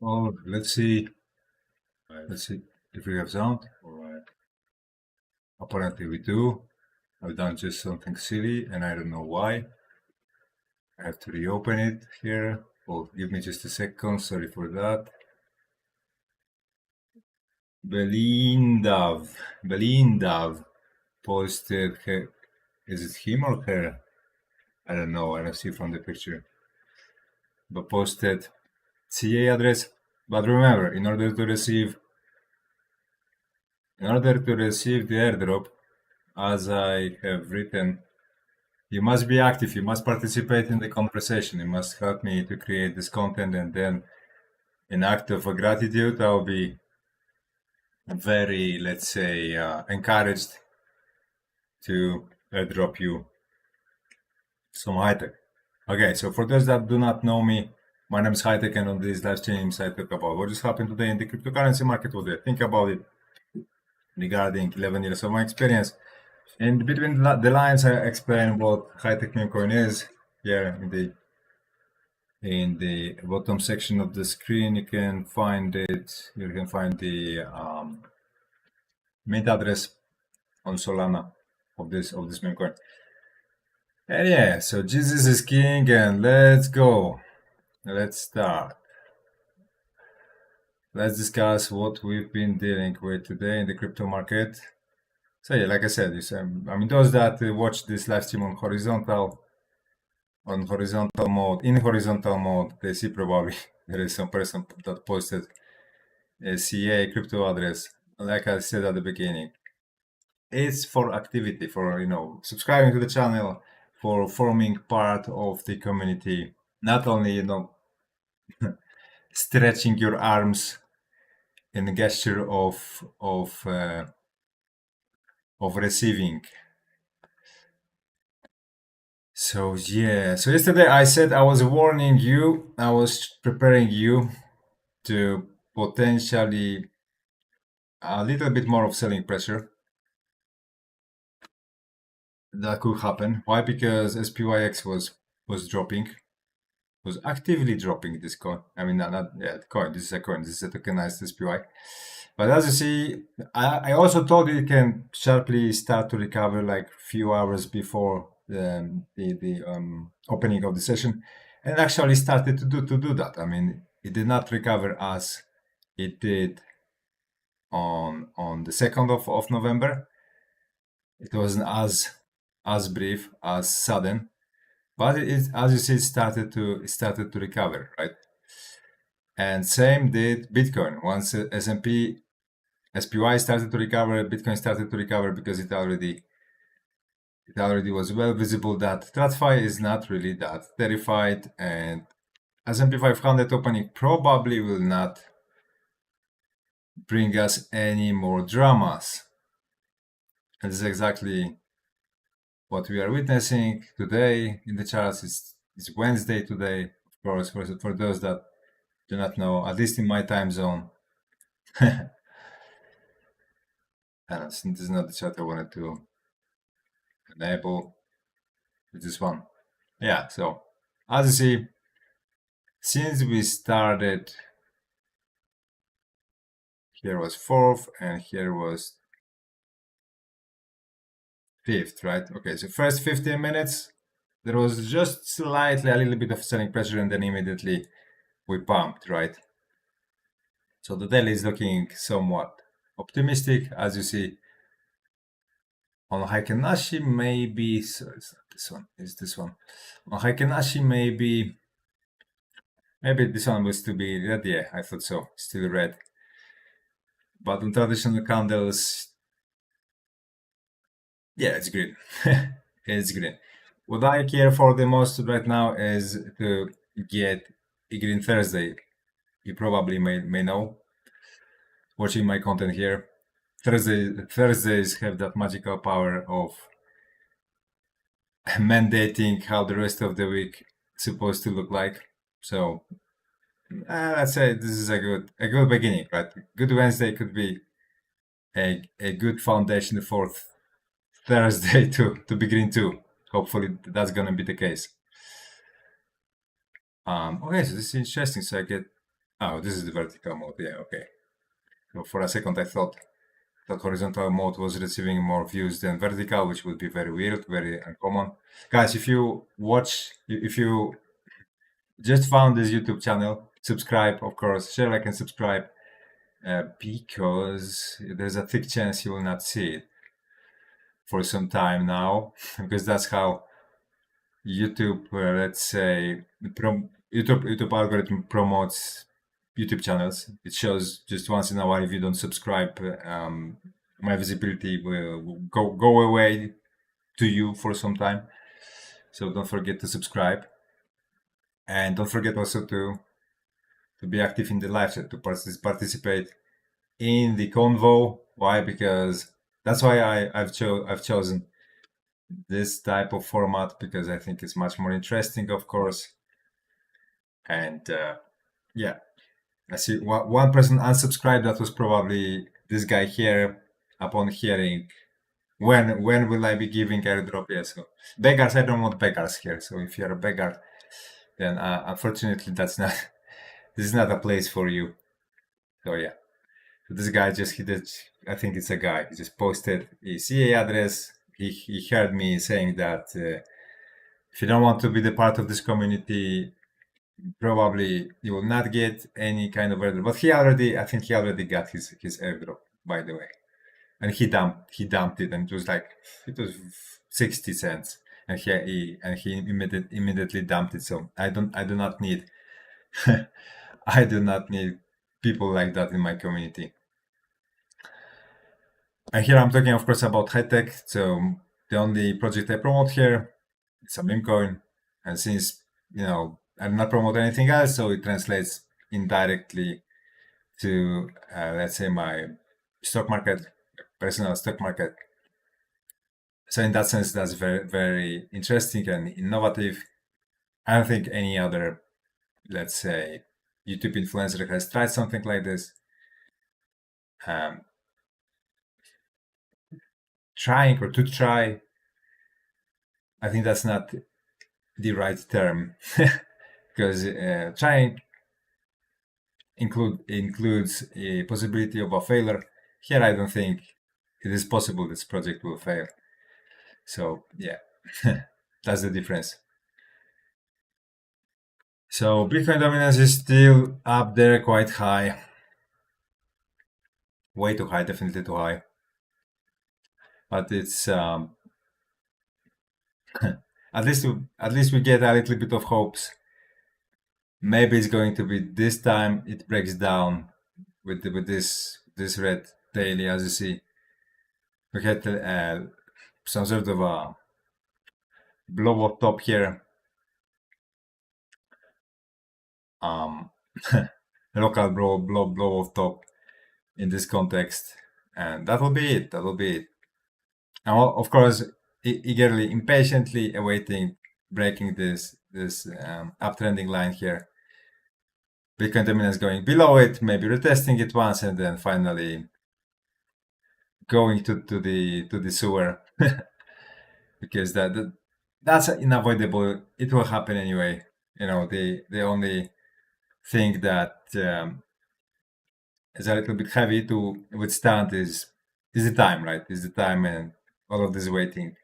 Oh, let's see. Let's see if we have sound. Apparently we do. I've done just something silly and I don't know why. I have to reopen it here. Oh, give me just a second. Sorry for that. Belindav posted her. Is it him or her? I don't know. I don't see from the picture. But posted CA address. But remember, in order to receive the airdrop, as I have written, you must be active, you must participate in the conversation, you must help me to create this content, and then in act of gratitude, I'll be very, let's say, encouraged to airdrop you some high-tech. Okay, so for those that do not know me, my name is Hightech, and on these live streams, I talk about what is happening today in the cryptocurrency market, what I think about it regarding 11 years of my experience. And between the lines, I explain what high-tech meme coin is here in the bottom section of the screen. You can find it. You can find the mint address on Solana of this meme coin. And yeah, so Jesus is king, and let's go. Let's start. Let's discuss what we've been dealing with today in the crypto market. So yeah, like I said, those that watch this live stream on horizontal mode, in horizontal mode, they see probably there is some person that posted a CA crypto address. Like I said at the beginning, it's for activity, for subscribing to the channel, for forming part of the community. Not only stretching your arms in a gesture of receiving. So yeah, so yesterday I said I was warning you, I was preparing you to potentially a little bit more of selling pressure that could happen. Why? Because SPYX was dropping, was actively dropping this coin. I mean, not the coin. This is a coin. This is a tokenized SPY. But as you see, I also told you it can sharply start to recover like few hours before the opening of the session, and actually started to do that. I mean, it did not recover as it did on the 2nd of November. It wasn't as brief, as sudden, but as you see, it started to recover, right? And same did Bitcoin. Once S&P SPY started to recover, Bitcoin started to recover because it already was well visible that TradFi is not really that terrified, and S&P 500 opening probably will not bring us any more dramas. And this is exactly what we are witnessing today in the charts. It's Wednesday today, of course, for those that do not know, at least in my time zone. And this is not the chart I wanted to enable. It's this one. Yeah, so as you see, since we started, here was 4th and here was 5th, right? Okay, so first 15 minutes, there was just slightly a little bit of selling pressure, and then immediately we pumped, right? So the daily is looking somewhat optimistic, as you see. On Heiken Ashi, maybe, so it's not this one, it's this one. On Heiken Ashi, maybe this one was to be red. Yeah, I thought so, still red. But on traditional candles, yeah, it's green. It's green. What I care for the most right now is to get a green Thursday. You probably may know, watching my content here. Thursdays have that magical power of mandating how the rest of the week is supposed to look like. So let's say this is a good beginning, right? Good Wednesday could be a good foundation for Thursday to be green too. Hopefully that's gonna be the case. Okay, so this is interesting. So I get Oh, this is the vertical mode. Yeah, okay. So for a second, I thought that horizontal mode was receiving more views than vertical, which would be very weird, very uncommon. Guys, if you just found this YouTube channel, subscribe, of course, share, like, and subscribe, because there's a thick chance you will not see it for some time now, because that's how YouTube, let's say, YouTube algorithm promotes YouTube channels. It shows just once in a while. If you don't subscribe, my visibility will go away to you for some time. So don't forget to subscribe, and don't forget also to be active in the live chat, to participate in the convo. Why? Because that's why I've chosen this type of format, because I think it's much more interesting, of course. And yeah, I see one person unsubscribed. That was probably this guy here. Upon hearing when will I be giving airdrop? Yeah, so beggars, I don't want beggars here. So if you're a beggar, then unfortunately this is not a place for you. So yeah, so this guy he did. I think it's a guy. He just posted his CA address. He heard me saying that if you don't want to be the part of this community, probably you will not get any kind of airdrop. But I think he already got his airdrop, by the way. And he dumped it, and it was 60 cents, and he immediately dumped it. So I do not need I do not need people like that in my community. And here I'm talking, of course, about high tech. So the only project I promote here is a meme coin, and since I'm not promoting anything else, so it translates indirectly to let's say my stock market, personal stock market. So in that sense, that's very, very interesting and innovative. I don't think any other, let's say, YouTube influencer has tried something like this. Trying or to try, I think that's not the right term, because trying includes a possibility of a failure. Here, I don't think it is possible this project will fail. So yeah, that's the difference. So Bitcoin dominance is still up there, quite high, way too high, definitely too high. But it's at least we get a little bit of hopes. Maybe it's going to be this time it breaks down with this red daily, as you see. We had some sort of a blow up top here. Local blow off top in this context, and that will be it. And of course, eagerly, impatiently awaiting breaking this uptrending line here. Bitcoin dominance going below it, maybe retesting it once, and then finally going to the sewer, because that's unavoidable. It will happen anyway. The only thing that is a little bit heavy to withstand is the time, right? Is the time, and all of this waiting.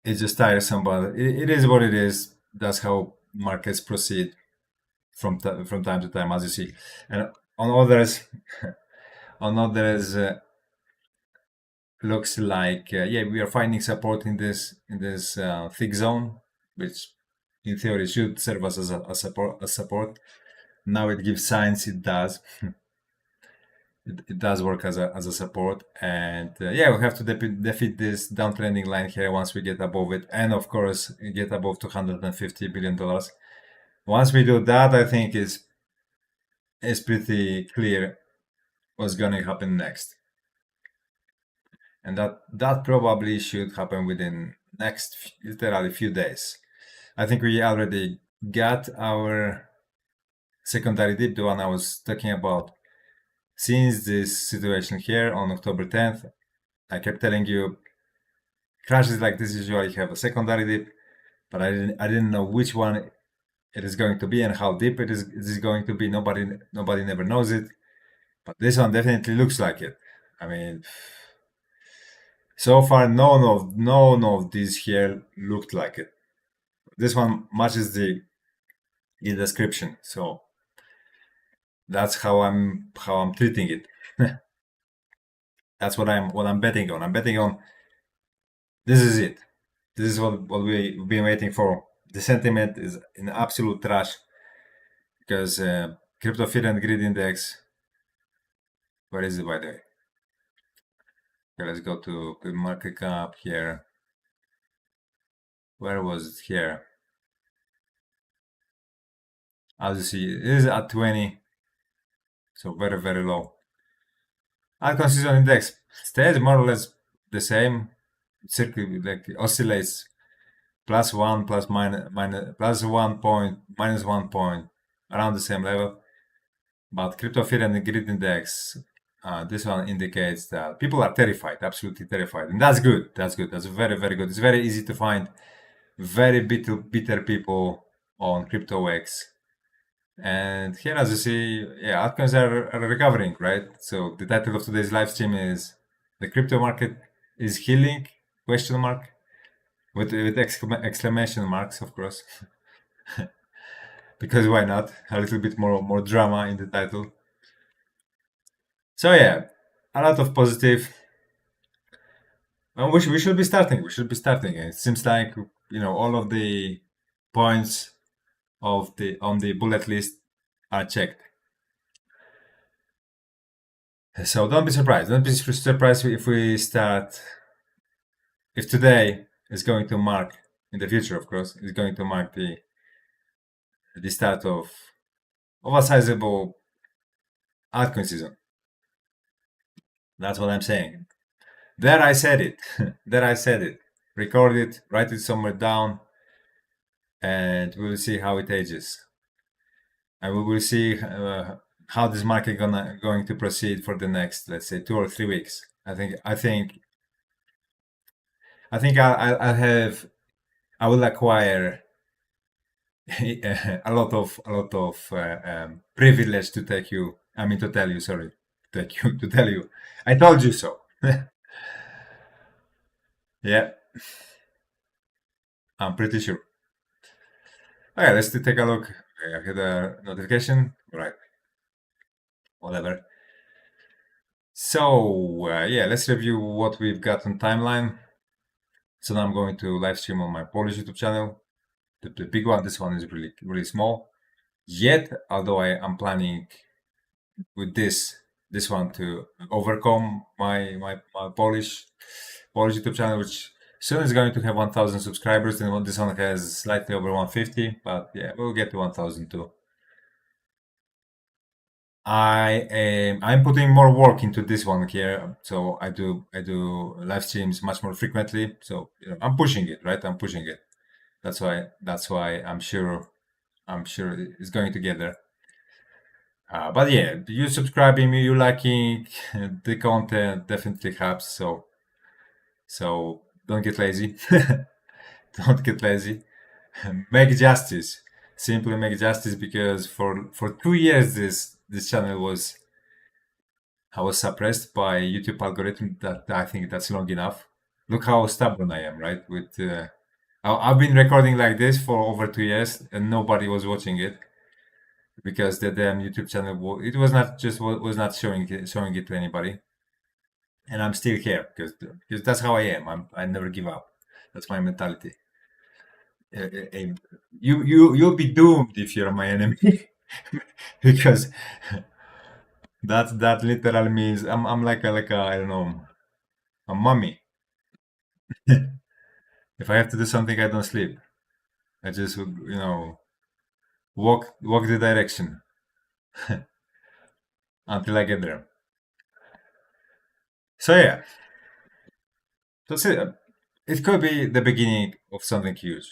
It's just tiresome, but it is what it is. That's how markets proceed from time to time, as you see. And on others, looks like yeah, we are finding support in this thick zone, which in theory should serve us as a support. Now it gives signs it does. It does work as a support, and yeah, we have to defeat this downtrending line here once we get above it, and of course get above $250 billion. Once we do that, I think it's pretty clear what's going to happen next, and that probably should happen within next literally few days. I think we already got our secondary dip, the one I was talking about. Since this situation here on October 10th, I kept telling you, crashes like this usually have a secondary dip, but I didn't know which one it is going to be and how deep it is going to be. Nobody never knows it, but this one definitely looks like it. I mean, so far none of these here looked like it. This one matches the description, so that's how I'm treating it. That's what I'm betting on. I'm betting on this is it. This is what we've been waiting for. The sentiment is in absolute trash because crypto fear and greed index. Where is it, by the way? Okay, let's go to the market cap here. Where was it here? As you see, it is at 20, so very, very low. Altcoin season index stays more or less the same. Like oscillates +1, plus minus, +1 point, -1 point, around the same level. But crypto fear and the greed index, this one indicates that people are terrified, absolutely terrified, and that's good. That's good. That's very, very good. It's very easy to find very bitter people on CryptoX. And here, as you see, yeah, altcoins are recovering, right? So the title of today's live stream is "The Crypto Market is Healing?" Question mark with exclamation marks, of course, because why not? A little bit more drama in the title. So yeah, a lot of positive. And we should be starting. We should be starting. It seems like all of the points on the bullet list are checked. So don't be surprised. Don't be surprised if we start. If today is going to mark, in the future, of course, is going to mark the start of a sizable altcoin season. That's what I'm saying. There I said it. There I said it. Record it. Write it somewhere down, and we will see how it ages. And we will see how this market going to proceed for the next, let's say, 2 or 3 weeks. I will acquire a lot of privilege to take you. I mean, to tell you. Sorry, to tell you. I told you so. Yeah, I'm pretty sure. Okay, let's take a look. I had a notification. Right. Whatever. So yeah, let's review what we've got on timeline. So now I'm going to live stream on my Polish YouTube channel. The big one. This one is really small. Yet, although I am planning with this one to overcome my Polish YouTube channel, which soon is going to have 1,000 subscribers, and this one has slightly over 150. But yeah, we'll get to 1,000 too. I'm putting more work into this one here, so I do live streams much more frequently. So I'm pushing it, right? I'm pushing it. That's why I'm sure it's going to get there. But yeah, you subscribing, you liking the content definitely helps. So don't get lazy. Don't get lazy. Make justice. Simply make justice, because for 2 years this channel was suppressed by YouTube algorithm. That I think that's long enough. Look how stubborn I am, right? I've been recording like this for over 2 years and nobody was watching it because the damn YouTube channel it was not showing it to anybody, and I'm still here because that's how I am. I never give up. That's my mentality. You'll be doomed if you're my enemy because that literally means I'm like a I don't know, a mummy. If I have to do something, I don't sleep. I just walk the direction until I get there. So yeah, that's it. It could be the beginning of something huge.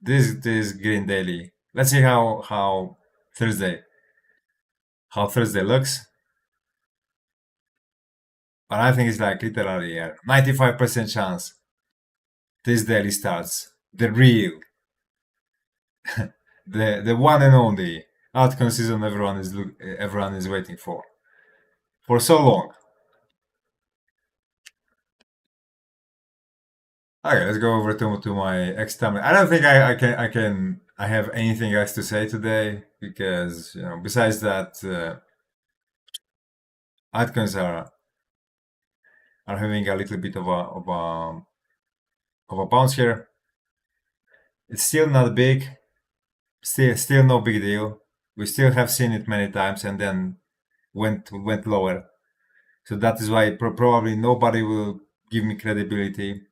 This green daily. Let's see how Thursday looks. But I think it's like literally a 95% chance this daily starts the real the one and only outcome season everyone is waiting for so long. Okay, let's go over to my external. I don't think I have anything else to say today because besides that, altcoins are having a little bit of a bounce here. It's still not big, still no big deal. We still have seen it many times and then went lower. So that is why probably nobody will give me credibility,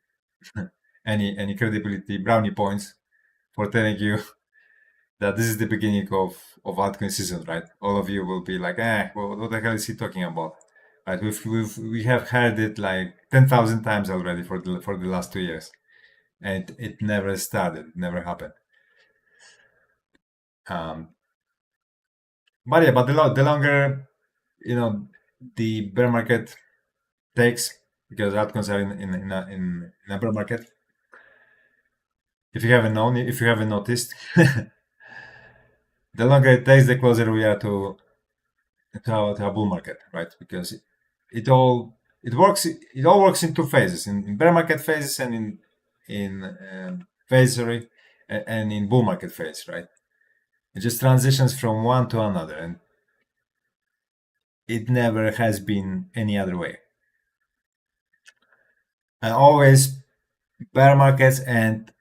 any credibility brownie points for telling you that this is the beginning of altcoin season, right? All of you will be like, well, what the hell is he talking about? Right? We have heard it like 10,000 times already for the last 2 years, and it never started, it never happened. But yeah, but the longer the bear market takes, because altcoins are in a bear market. If you haven't noticed, the longer it takes, the closer we are to a bull market, right? Because it all works in two phases: in bear market phases and in phase, sorry, and in bull market phase, right? It just transitions from one to another, and it never has been any other way. And always bear markets and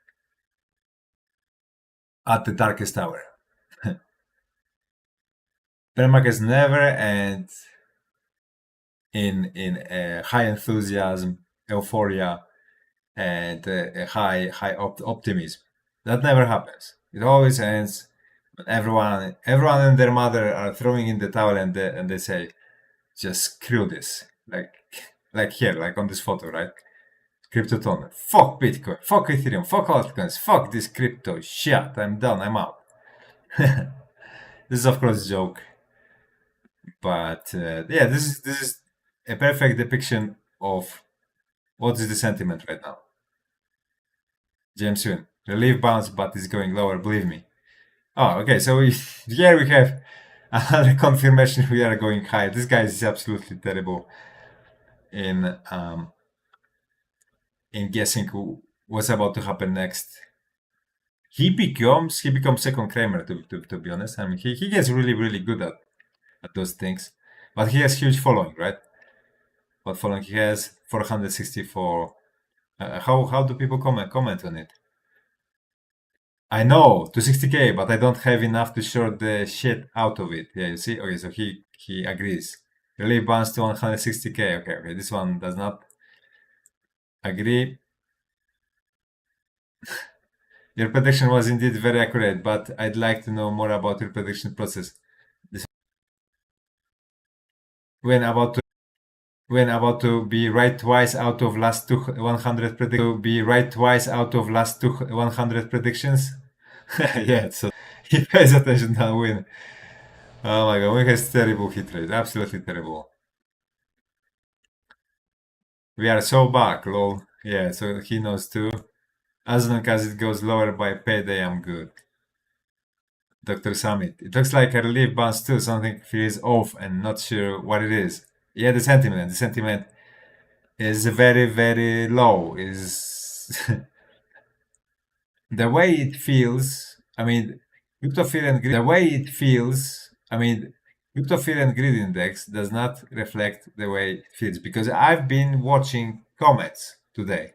at the darkest hour. Bear markets never end in high enthusiasm, euphoria, and high optimism. That never happens. It always ends when everyone and their mother are throwing in the towel and they say, just screw this. Like here, like on this photo, right? Cryptoton. Fuck Bitcoin. Fuck Ethereum. Fuck altcoins. Fuck this crypto shit. I'm done. I'm out. This is of course a joke, but yeah, this is a perfect depiction of what is the sentiment right now. James Soon. Relief bounce, but it's going lower, believe me. Oh, okay, so here we have another confirmation we are going higher. This guy is absolutely terrible in guessing what's about to happen next. He becomes second Kramer, to be honest. I mean, he gets really good at those things, but he has huge following, right? What following he has? 464. How do people comment on it? I know, to 60K, but I don't have enough to short the shit out of it. Yeah, you see? Okay, so he agrees. Relief bounce to 160K. Okay, this one does not agree. Your prediction was indeed very accurate, but I'd like to know more about your prediction process. When about to be right twice out of last 100 predictions. Yeah, so he pays attention to Win. Oh my god, Win has terrible hit rate, absolutely terrible. We are so back, lol. Yeah, so he knows too. As long as it goes lower by payday, I'm good. Dr. Summit. It looks like a relief bounce too. Something feels off and not sure what it is. Yeah, the sentiment is very low. Is the way it feels. I mean, crypto fear and greed. The way it feels. I mean, crypto fear and greed index does not reflect the way it feels because I've been watching comments today,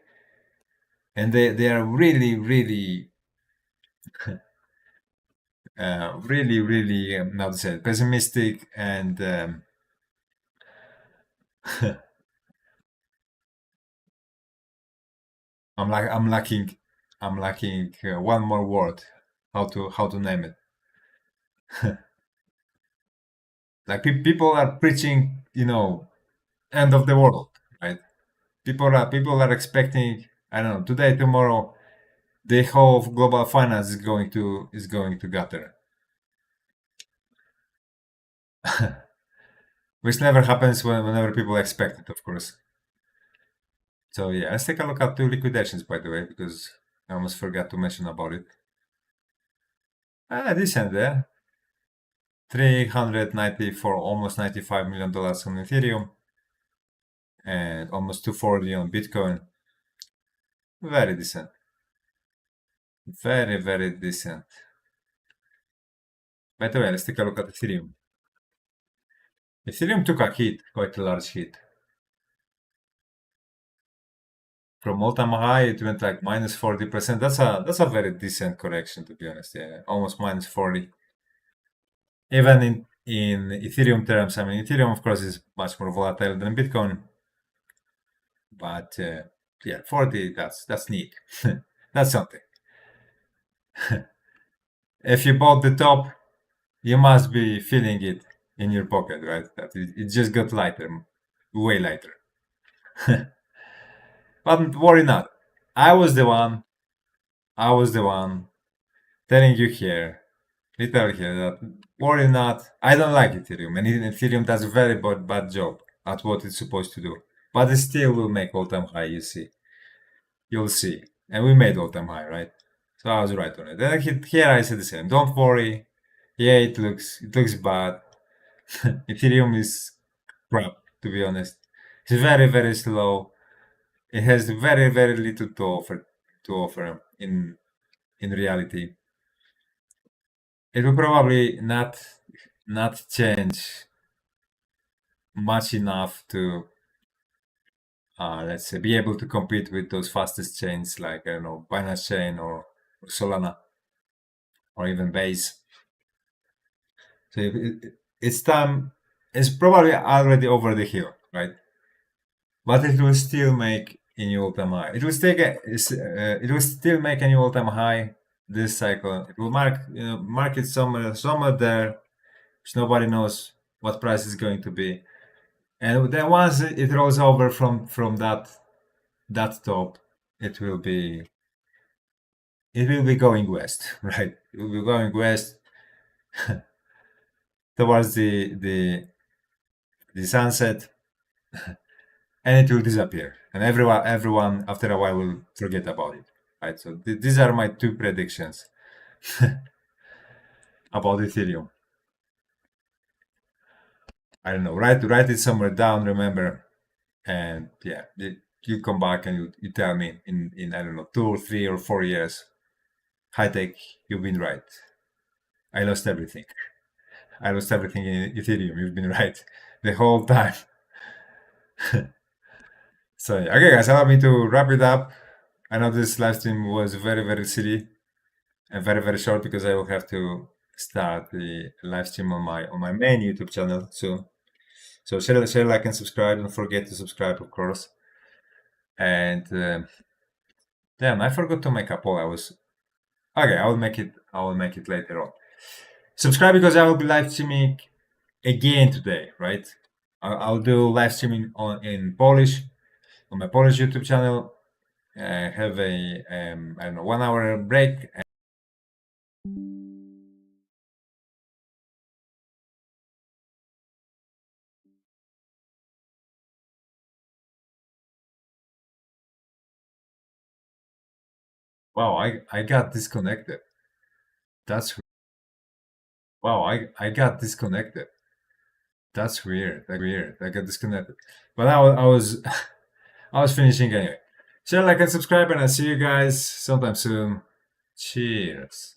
and they are really really how to say it, pessimistic and I'm lacking one more word how to name it. Like people are preaching, end of the world, right? People are expecting, I don't know, today, tomorrow, the whole of global finance is going to gutter, which never happens whenever people expect it, of course. So yeah, let's take a look at two liquidations, by the way, because I almost forgot to mention about it. Decent there. 394, almost $95 million on Ethereum, and almost 240 on Bitcoin. Very decent. Very, very decent. By the way, let's take a look at Ethereum. Ethereum took a hit, quite a large hit. From all-time high, it went like minus 40%. That's a very decent correction, to be honest. Yeah, almost minus 40. Even in Ethereum terms, I mean, Ethereum, of course, is much more volatile than Bitcoin. But yeah, 40, that's neat. That's something. If you bought the top, you must be feeling it in your pocket, right? That it just got lighter, way lighter. But worry not. I was the one telling you here, literally here, that worry not. I don't like Ethereum, and Ethereum does a very bad job at what it's supposed to do. But it still will make all-time high, you see. You'll see. And we made all-time high, right? So I was right on it. Then here I said the same. Don't worry. Yeah, it looks bad. Ethereum is crap, to be honest. It's very, very slow. It has very, very little to offer in reality. It will probably not change much enough to let's say be able to compete with those fastest chains like I don't know Binance Chain or Solana or even Base. So it's time. It's probably already over the hill, right? But it will still make a new all-time high. It will still make a new all-time high this cycle. It will mark it somewhere there, which nobody knows what price is going to be. And then once it rolls over from that top, it will be going west, right? It will be going west towards the sunset, and it will disappear, and everyone after a while will forget about it, right? So these are my two predictions about Ethereum. I don't know. Write it somewhere down. Remember, and yeah, you come back and you tell me in I don't know 2 or 3 or 4 years, high tech, you've been right. I lost everything. I lost everything in Ethereum. You've been right the whole time. So yeah. Okay, guys, allow me to wrap it up. I know this live stream was very, very silly and very, very short because I will have to start the live stream on my main YouTube channel soon. So share, like, and subscribe. Don't forget to subscribe, of course. And damn, I forgot to make a poll. Okay. I will make it. I will make it later on. Subscribe because I will be live streaming again today. Right? I'll do live streaming in Polish on my Polish YouTube channel. Have a I don't know 1 hour break. Wow, I got disconnected. That's wow, I got disconnected. That's weird. I got disconnected. But I was I was finishing anyway. Share, like, and subscribe, and I'll see you guys sometime soon. Cheers.